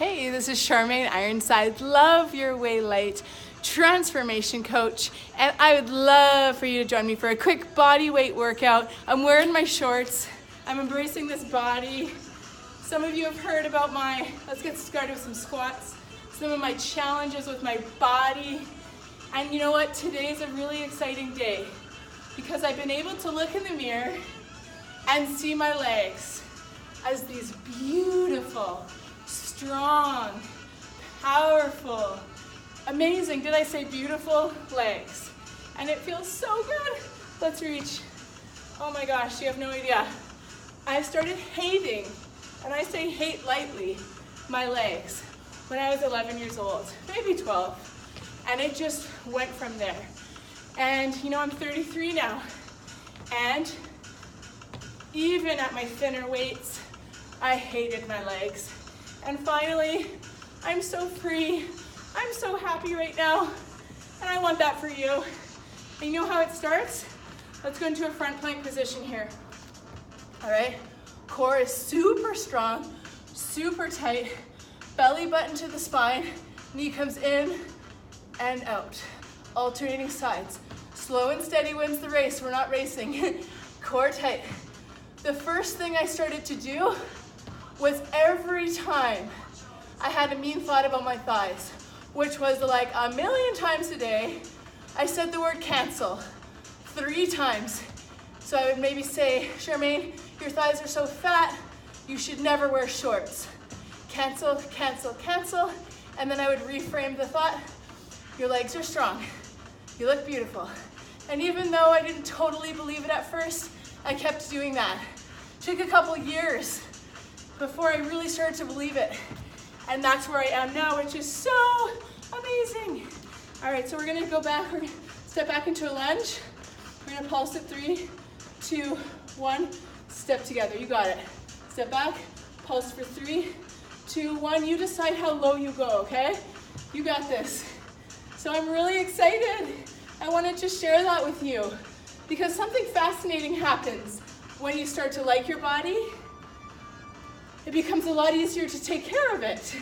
Hey, this is Charmaine, Ironside, Love Your Way Light transformation coach, and I would love for you to join me for a quick body weight workout. I'm wearing my shorts. I'm embracing this body. Some of you have heard about let's get started with some squats, some of my challenges with my body. And you know what? Today's a really exciting day because I've been able to look in the mirror and see my legs as these beautiful, strong, powerful, amazing, did I say beautiful legs? And it feels so good. Let's reach. Oh my gosh, you have no idea. I started hating, and I say hate lightly, my legs when I was 11 years old, maybe 12. And it just went from there. And you know, I'm 33 now. And even at my thinner weights, I hated my legs. And finally, I'm so free. I'm so happy right now. And I want that for you. And you know how it starts? Let's go into a front plank position here. All right, core is super strong, super tight. Belly button to the spine, knee comes in and out. Alternating sides. Slow and steady wins the race. We're not racing. Core tight. The first thing I started to do was every time I had a mean thought about my thighs, which was like a million times a day, I said the word cancel 3 times. So I would maybe say, Charmaine, your thighs are so fat, you should never wear shorts. Cancel, cancel, cancel. And then I would reframe the thought, your legs are strong, you look beautiful. And even though I didn't totally believe it at first, I kept doing that. Took a couple years before I really started to believe it. And that's where I am now, which is so amazing. All right, so we're gonna go back, we're gonna step back into a lunge. We're gonna pulse it 3, 2, 1, step together, you got it. Step back, pulse for 3, 2, 1. You decide how low you go, okay? You got this. So I'm really excited. I wanted to share that with you because something fascinating happens when you start to like your body. It becomes a lot easier to take care of it.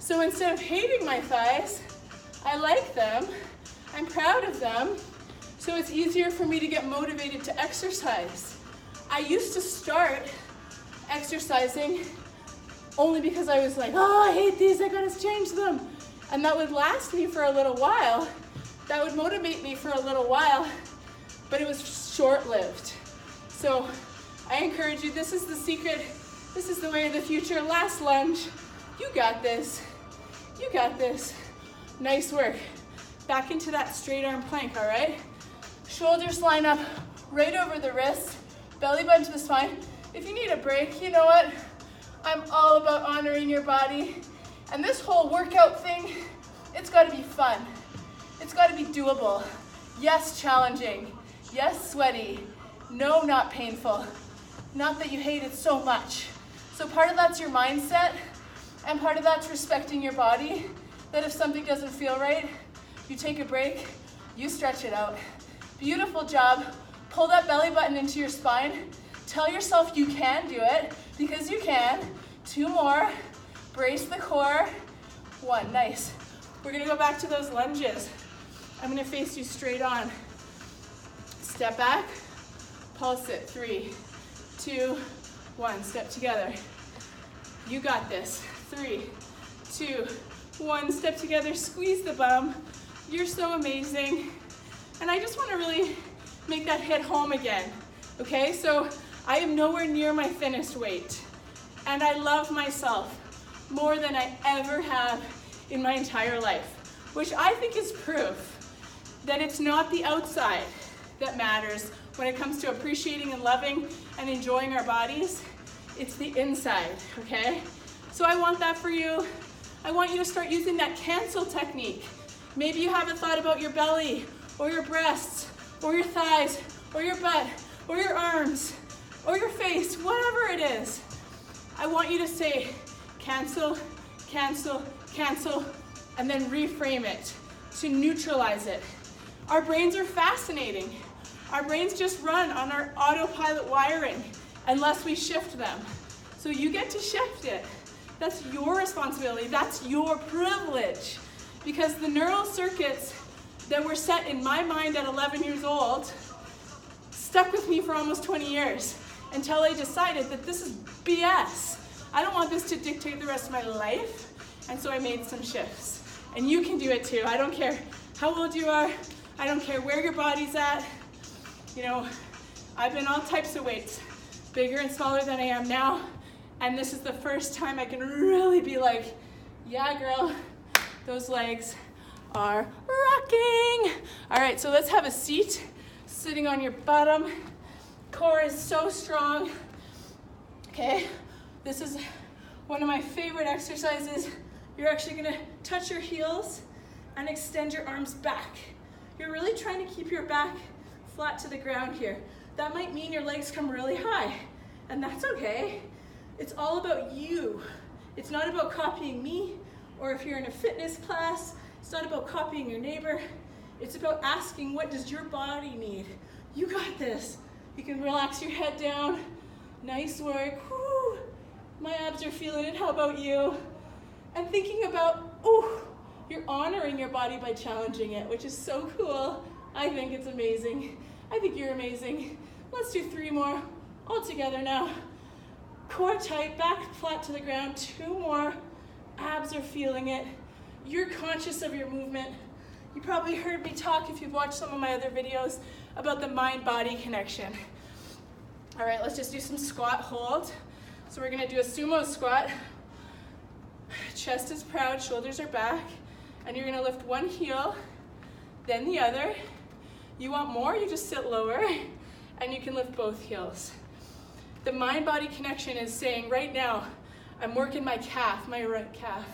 So instead of hating my thighs, I like them, I'm proud of them, so it's easier for me to get motivated to exercise. I used to start exercising only because I was like, oh, I hate these, I gotta change them. And that would last me for a little while. That would motivate me for a little while, but it was short-lived. So I encourage you, this is the secret. This is the way of the future. Last lunge. You got this. You got this. Nice work. Back into that straight arm plank, all right? Shoulders line up right over the wrists. Belly button to the spine. If you need a break, you know what? I'm all about honoring your body. And this whole workout thing, it's got to be fun. It's got to be doable. Yes, challenging. Yes, sweaty. No, not painful. Not that you hate it so much. So part of that's your mindset, and part of that's respecting your body, that if something doesn't feel right, you take a break, you stretch it out. Beautiful job. Pull that belly button into your spine. Tell yourself you can do it, because you can. 2 more. Brace the core. 1, nice. We're gonna go back to those lunges. I'm gonna face you straight on. Step back, pulse it, 3, 2, 1, step together. You got this. 3, 2, 1, step together, squeeze the bum. You're so amazing. And I just want to really make that hit home again. Okay, so I am nowhere near my thinnest weight. And I love myself more than I ever have in my entire life, which I think is proof that it's not the outside that matters when it comes to appreciating and loving and enjoying our bodies. It's the inside, okay? So I want that for you. I want you to start using that cancel technique. Maybe you haven't thought about your belly or your breasts or your thighs or your butt or your arms or your face, whatever it is. I want you to say cancel, cancel, cancel, and then reframe it to neutralize it. Our brains are fascinating. Our brains just run on our autopilot wiring unless we shift them. So you get to shift it. That's your responsibility. That's your privilege. Because the neural circuits that were set in my mind at 11 years old stuck with me for almost 20 years until I decided that this is BS. I don't want this to dictate the rest of my life. And so I made some shifts. And you can do it too. I don't care how old you are. I don't care where your body's at. You know, I've been all types of weights, bigger and smaller than I am now. And this is the first time I can really be like, yeah, girl, those legs are rocking. All right, so let's have a seat, sitting on your bottom. Core is so strong. Okay, this is one of my favorite exercises. You're actually gonna touch your heels and extend your arms back. You're really trying to keep your back flat to the ground here. That might mean your legs come really high, and that's okay. It's all about you. It's not about copying me, or if you're in a fitness class, it's not about copying your neighbor. It's about asking, what does your body need? You got this. You can relax your head down. Nice work. Woo. My abs are feeling it. How about you? And thinking about, oh, you're honoring your body by challenging it, which is so cool. I think it's amazing. I think you're amazing. Let's do 3 more all together now. Core tight, back flat to the ground. 2 more. Abs are feeling it. You're conscious of your movement. You probably heard me talk, if you've watched some of my other videos, about the mind-body connection. All right, let's just do some squat hold. So we're gonna do a sumo squat. Chest is proud, shoulders are back, and you're gonna lift one heel, then the other. You want more, you just sit lower, and you can lift both heels. The mind-body connection is saying, right now, I'm working my calf, my right calf,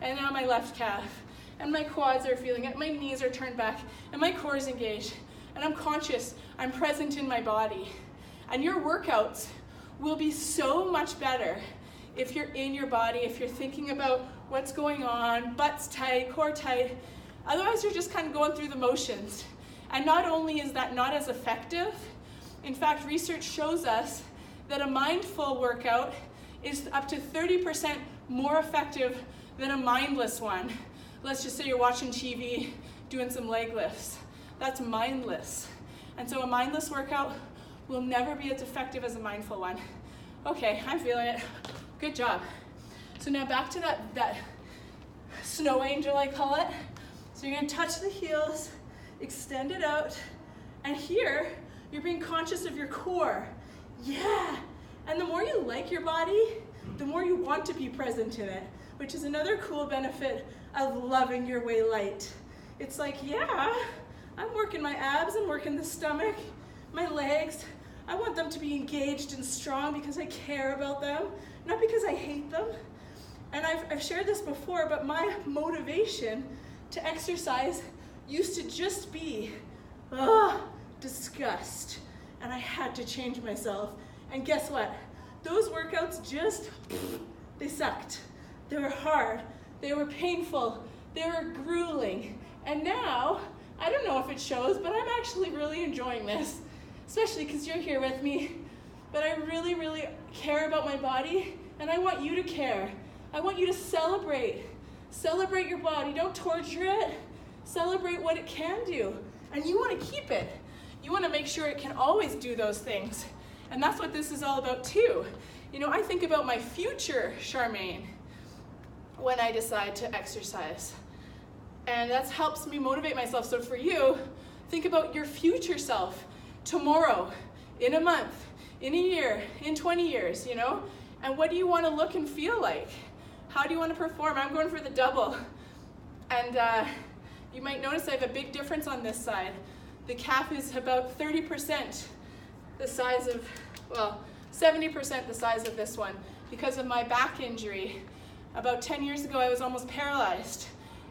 and now my left calf, and my quads are feeling it, my knees are turned back, and my core is engaged, and I'm conscious, I'm present in my body. And your workouts will be so much better if you're in your body, if you're thinking about what's going on, butt's tight, core tight. Otherwise, you're just kind of going through the motions. And not only is that not as effective, in fact, research shows us that a mindful workout is up to 30% more effective than a mindless one. Let's just say you're watching TV, doing some leg lifts. That's mindless. And so a mindless workout will never be as effective as a mindful one. Okay, I'm feeling it. Good job. So now back to that snow angel, I call it. So you're gonna touch the heels, extend it out, and here, you're being conscious of your core. Yeah, and the more you like your body, the more you want to be present in it, which is another cool benefit of loving your way light. It's like, yeah, I'm working my abs, I'm working the stomach, my legs. I want them to be engaged and strong because I care about them, not because I hate them. And I've shared this before, but my motivation to exercise used to just be, disgust. And I had to change myself. And guess what? Those workouts just, they sucked. They were hard, they were painful, they were grueling. And now, I don't know if it shows, but I'm actually really enjoying this, especially because you're here with me. But I really, really care about my body, and I want you to care. I want you to celebrate. Celebrate your body, don't torture it. Celebrate what it can do, and you want to keep it. You want to make sure it can always do those things. And that's what this is all about too. You know, I think about my future Charmaine when I decide to exercise. And that helps me motivate myself. So for you, think about your future self tomorrow, in a month, in a year, in 20 years, you know? And what do you want to look and feel like? How do you want to perform? I'm going for the double. And you might notice I have a big difference on this side. The calf is about 30% the size of, well, 70% the size of this one because of my back injury. About 10 years ago, I was almost paralyzed.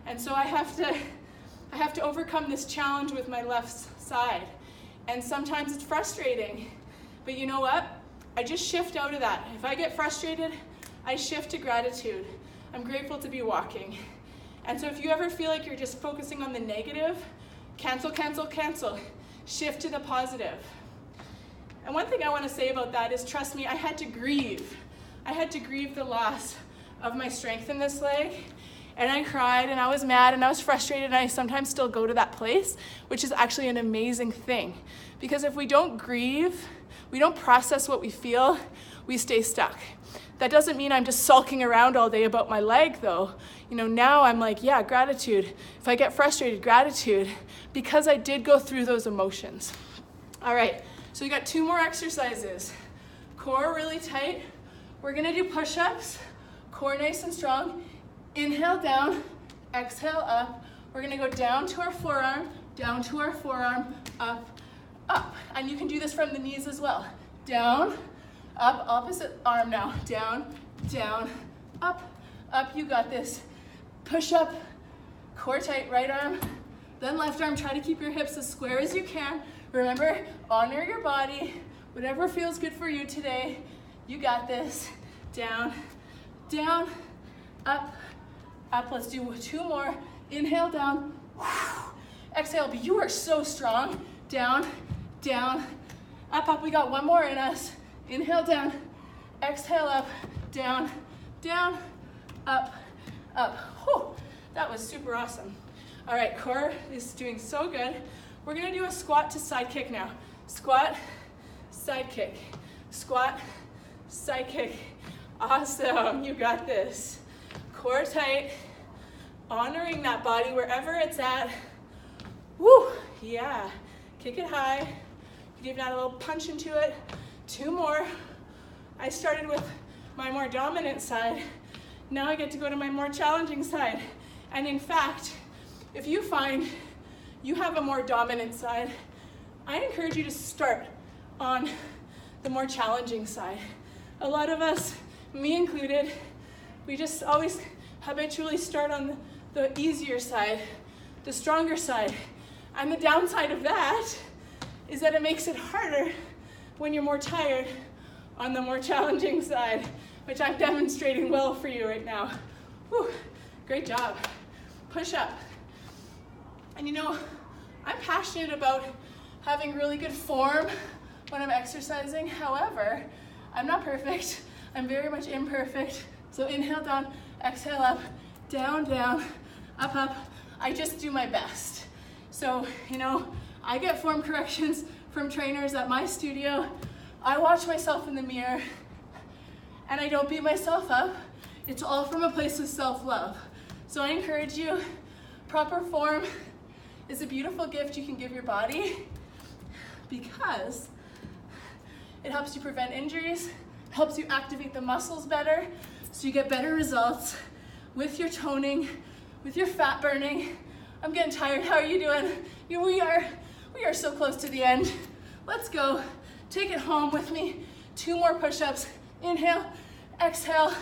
And so I have to overcome this challenge with my left side. And sometimes it's frustrating. But you know what? I just shift out of that. If I get frustrated, I shift to gratitude. I'm grateful to be walking. And so if you ever feel like you're just focusing on the negative, cancel, cancel, cancel. Shift to the positive. And one thing I want to say about that is, trust me, I had to grieve. I had to grieve the loss of my strength in this leg, and I cried and I was mad and I was frustrated, and I sometimes still go to that place, which is actually an amazing thing. Because if we don't grieve, we don't process what we feel, we stay stuck. That doesn't mean I'm just sulking around all day about my leg though. You know, now I'm like, yeah, gratitude. If I get frustrated, gratitude, because I did go through those emotions. All right, so we got 2 more exercises. Core really tight. We're gonna do push-ups, core nice and strong. Inhale down, exhale up. We're gonna go down to our forearm, up, up. And you can do this from the knees as well. Down, up, opposite arm now. Down, down, up, up, you got this. Push up, core tight, right arm, then left arm. Try to keep your hips as square as you can. Remember, honor your body. Whatever feels good for you today, you got this. Down, down, up, up. Let's do 2 more. Inhale down, exhale, but you are so strong. Down, down, up, up. We got 1 more in us. Inhale down, exhale up, down, down, up, up. Whew, that was super awesome. All right, core is doing so good. We're gonna do a squat to side kick now. Squat, side kick, squat, side kick. Awesome, you got this. Core tight, honoring that body wherever it's at. Woo, yeah. Kick it high. Give that a little punch into it. 2 more. I started with my more dominant side. Now I get to go to my more challenging side. And in fact, if you find you have a more dominant side, I encourage you to start on the more challenging side. A lot of us, me included, we just always habitually start on the easier side, the stronger side. And the downside of that is that it makes it harder when you're more tired on the more challenging side, which I'm demonstrating well for you right now. Whew, great job. Push up. And you know, I'm passionate about having really good form when I'm exercising. However, I'm not perfect. I'm very much imperfect. So inhale down, exhale up, down, down, up, up. I just do my best. So, you know, I get form corrections from trainers at my studio. I watch myself in the mirror and I don't beat myself up. It's all from a place of self-love. So I encourage you, proper form is a beautiful gift you can give your body because it helps you prevent injuries, helps you activate the muscles better, so you get better results with your toning, with your fat burning. I'm getting tired. How are you doing? We are so close to the end. Let's go. Take it home with me. 2 more push-ups. Inhale, exhale.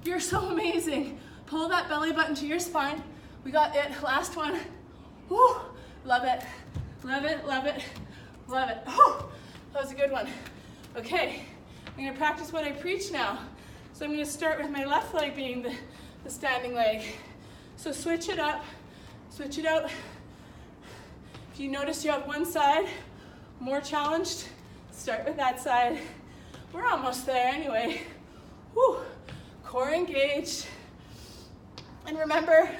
You're so amazing. Pull that belly button to your spine. We got it. Last one. Woo. Love it. Love it, love it, love it. Whew. That was a good one. Okay, I'm gonna practice what I preach now. So I'm gonna start with my left leg being the standing leg. So switch it up, switch it out. If you notice you have one side more challenged, start with that side. We're almost there anyway. Whew. Core engaged. And remember,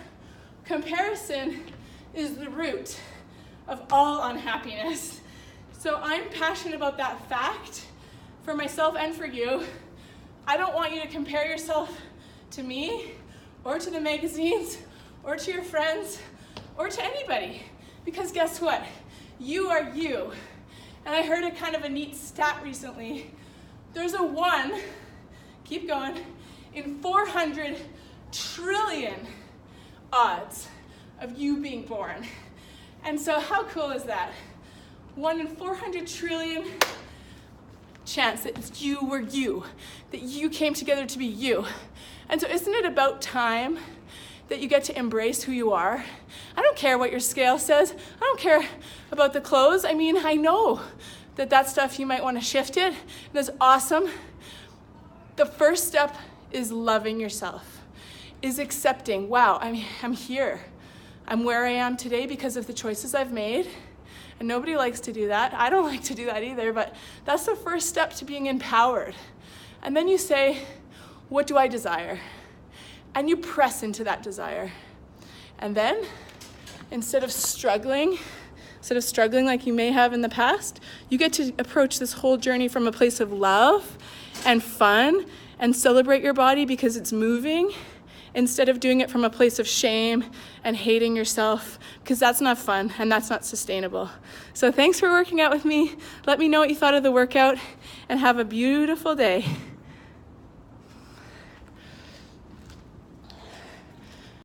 comparison is the root of all unhappiness. So I'm passionate about that fact for myself and for you. I don't want you to compare yourself to me or to the magazines or to your friends or to anybody, because guess what? You are you. And I heard a kind of a neat stat recently. There's a 1, keep going, in 400 trillion odds of you being born. And so how cool is that? 1 in 400 trillion chance that you were you, that you came together to be you. And so isn't it about time that you get to embrace who you are? I don't care what your scale says. I don't care about the clothes. I mean, I know that stuff you might want to shift it. That's awesome. The first step is loving yourself, is accepting, wow, I'm here. I'm where I am today because of the choices I've made. And nobody likes to do that. I don't like to do that either, but that's the first step to being empowered. And then you say, what do I desire? and you press into that desire. And then, instead of struggling like you may have in the past, you get to approach this whole journey from a place of love and fun and celebrate your body because it's moving, instead of doing it from a place of shame and hating yourself, because that's not fun and that's not sustainable. So thanks for working out with me. Let me know what you thought of the workout, and have a beautiful day.